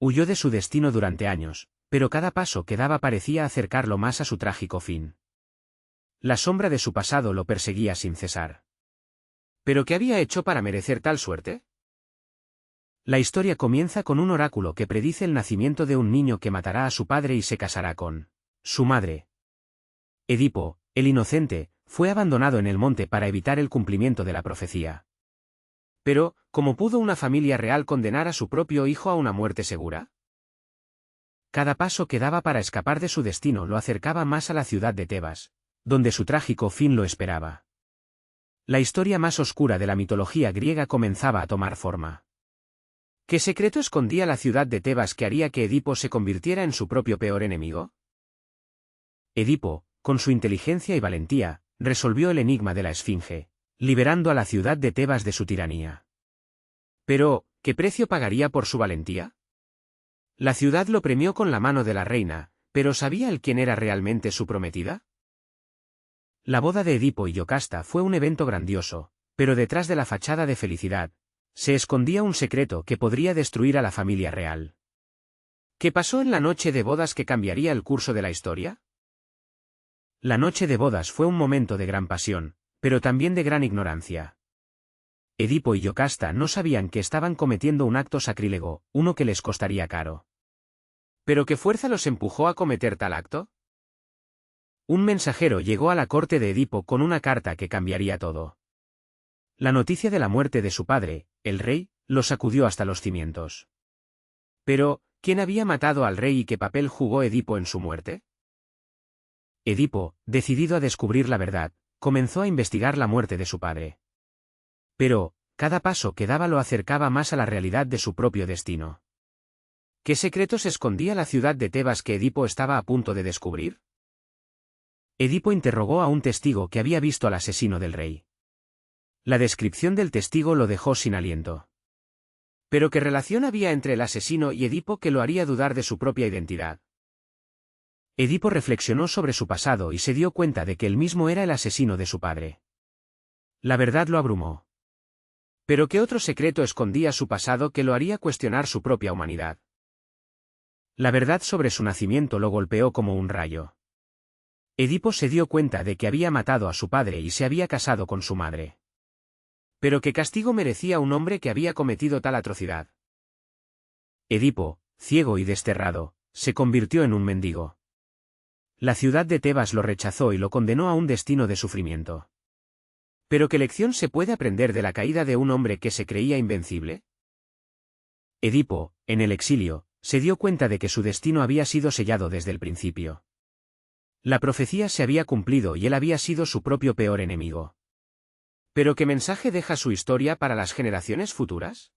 Huyó de su destino durante años, pero cada paso que daba parecía acercarlo más a su trágico fin. La sombra de su pasado lo perseguía sin cesar. ¿Pero qué había hecho para merecer tal suerte? La historia comienza con un oráculo que predice el nacimiento de un niño que matará a su padre y se casará con su madre. Edipo, el inocente, fue abandonado en el monte para evitar el cumplimiento de la profecía. Pero, ¿cómo pudo una familia real condenar a su propio hijo a una muerte segura? Cada paso que daba para escapar de su destino lo acercaba más a la ciudad de Tebas, donde su trágico fin lo esperaba. La historia más oscura de la mitología griega comenzaba a tomar forma. ¿Qué secreto escondía la ciudad de Tebas que haría que Edipo se convirtiera en su propio peor enemigo? Edipo, con su inteligencia y valentía, resolvió el enigma de la Esfinge, liberando a la ciudad de Tebas de su tiranía. Pero, ¿qué precio pagaría por su valentía? La ciudad lo premió con la mano de la reina, pero ¿sabía él quién era realmente su prometida? La boda de Edipo y Yocasta fue un evento grandioso, pero detrás de la fachada de felicidad, se escondía un secreto que podría destruir a la familia real. ¿Qué pasó en la noche de bodas que cambiaría el curso de la historia? La noche de bodas fue un momento de gran pasión, pero también de gran ignorancia. Edipo y Yocasta no sabían que estaban cometiendo un acto sacrílego, uno que les costaría caro. ¿Pero qué fuerza los empujó a cometer tal acto? Un mensajero llegó a la corte de Edipo con una carta que cambiaría todo. La noticia de la muerte de su padre, el rey, lo sacudió hasta los cimientos. Pero, ¿quién había matado al rey y qué papel jugó Edipo en su muerte? Edipo, decidido a descubrir la verdad, comenzó a investigar la muerte de su padre. Pero, cada paso que daba lo acercaba más a la realidad de su propio destino. ¿Qué secretos escondía la ciudad de Tebas que Edipo estaba a punto de descubrir? Edipo interrogó a un testigo que había visto al asesino del rey. La descripción del testigo lo dejó sin aliento. ¿Pero qué relación había entre el asesino y Edipo que lo haría dudar de su propia identidad? Edipo reflexionó sobre su pasado y se dio cuenta de que él mismo era el asesino de su padre. La verdad lo abrumó. ¿Pero qué otro secreto escondía su pasado que lo haría cuestionar su propia humanidad? La verdad sobre su nacimiento lo golpeó como un rayo. Edipo se dio cuenta de que había matado a su padre y se había casado con su madre. ¿Pero qué castigo merecía un hombre que había cometido tal atrocidad? Edipo, ciego y desterrado, se convirtió en un mendigo. La ciudad de Tebas lo rechazó y lo condenó a un destino de sufrimiento. ¿Pero qué lección se puede aprender de la caída de un hombre que se creía invencible? Edipo, en el exilio, se dio cuenta de que su destino había sido sellado desde el principio. La profecía se había cumplido y él había sido su propio peor enemigo. ¿Pero qué mensaje deja su historia para las generaciones futuras?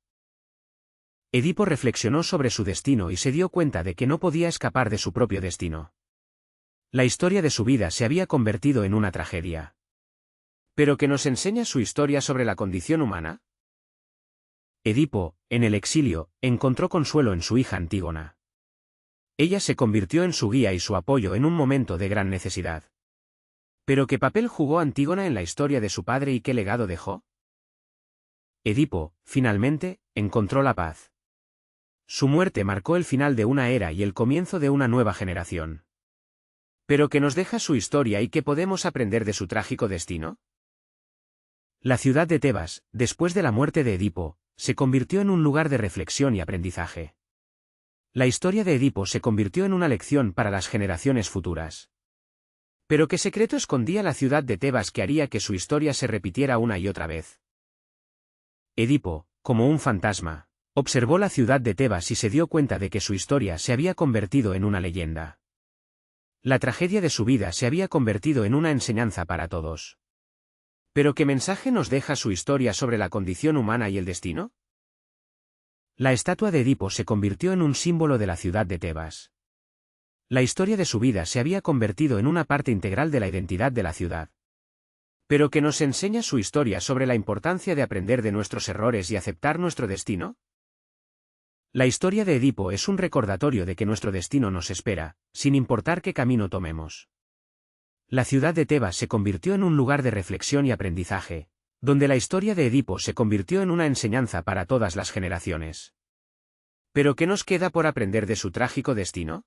Edipo reflexionó sobre su destino y se dio cuenta de que no podía escapar de su propio destino. La historia de su vida se había convertido en una tragedia. ¿Pero qué nos enseña su historia sobre la condición humana? Edipo, en el exilio, encontró consuelo en su hija Antígona. Ella se convirtió en su guía y su apoyo en un momento de gran necesidad. ¿Pero qué papel jugó Antígona en la historia de su padre y qué legado dejó? Edipo, finalmente, encontró la paz. Su muerte marcó el final de una era y el comienzo de una nueva generación. ¿Pero qué nos deja su historia y qué podemos aprender de su trágico destino? La ciudad de Tebas, después de la muerte de Edipo, se convirtió en un lugar de reflexión y aprendizaje. La historia de Edipo se convirtió en una lección para las generaciones futuras. ¿Pero qué secreto escondía la ciudad de Tebas que haría que su historia se repitiera una y otra vez? Edipo, como un fantasma, observó la ciudad de Tebas y se dio cuenta de que su historia se había convertido en una leyenda. La tragedia de su vida se había convertido en una enseñanza para todos. ¿Pero qué mensaje nos deja su historia sobre la condición humana y el destino? La estatua de Edipo se convirtió en un símbolo de la ciudad de Tebas. La historia de su vida se había convertido en una parte integral de la identidad de la ciudad. ¿Pero qué nos enseña su historia sobre la importancia de aprender de nuestros errores y aceptar nuestro destino? La historia de Edipo es un recordatorio de que nuestro destino nos espera, sin importar qué camino tomemos. La ciudad de Tebas se convirtió en un lugar de reflexión y aprendizaje, donde la historia de Edipo se convirtió en una enseñanza para todas las generaciones. ¿Pero qué nos queda por aprender de su trágico destino?